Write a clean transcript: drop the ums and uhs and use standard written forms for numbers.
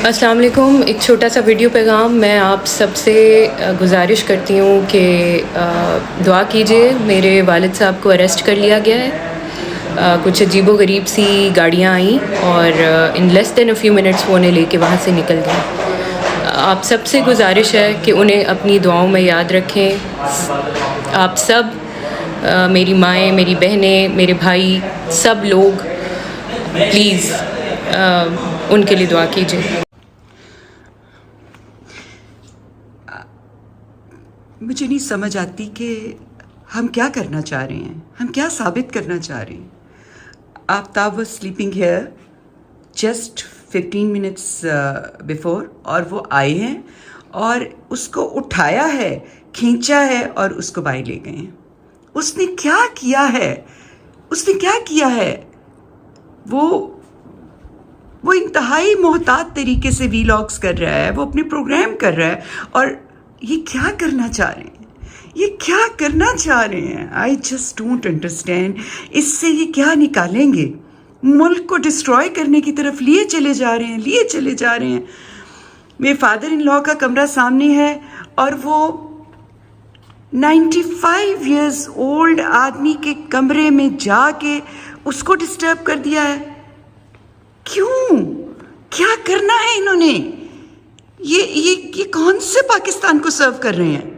السلام علیکم. ایک چھوٹا سا ویڈیو پیغام. میں آپ سب سے گزارش کرتی ہوں کہ دعا کیجیے. میرے والد صاحب کو اریسٹ کر لیا گیا ہے. کچھ عجیب و غریب سی گاڑیاں آئیں اور ان لیس دین اے فیو منٹس وہ انہیں لے کے وہاں سے نکل گئے. آپ سب سے گزارش ہے کہ انہیں اپنی دعاؤں میں یاد رکھیں. آپ سب میری مائیں، میری بہنیں، میرے بھائی، سب لوگ پلیز ان کے لیے دعا کیجیے. مجھے نہیں سمجھ آتی کہ ہم کیا کرنا چاہ رہے ہیں، ہم کیا ثابت کرنا چاہ رہے ہیں. Aftab was sleeping here just 15 minutes before, اور وہ آئے ہیں اور اس کو اٹھایا ہے، کھینچا ہے اور اس کو باہر لے گئے ہیں. اس نے کیا کیا ہے؟ اس نے کیا کیا ہے؟ وہ انتہائی محتاط طریقے سے ویلاگز کر رہا ہے، وہ اپنے پروگرام کر رہا ہے. اور یہ کیا کرنا چاہ رہے ہیں؟ یہ کیا کرنا چاہ رہے ہیں؟ I just don't understand. اس سے یہ کیا نکالیں گے؟ ملک کو ڈسٹروائے کرنے کی طرف لیے چلے جا رہے ہیں. میرے فادر ان لا کا کمرہ سامنے ہے اور وہ 95 ایئرز اولڈ آدمی کے کمرے میں جا کے اس کو ڈسٹرب کر دیا ہے. کیوں؟ کیا کرنا ہے انہوں نے؟ یہ کون سے پاکستان کو سرو کر رہے ہیں؟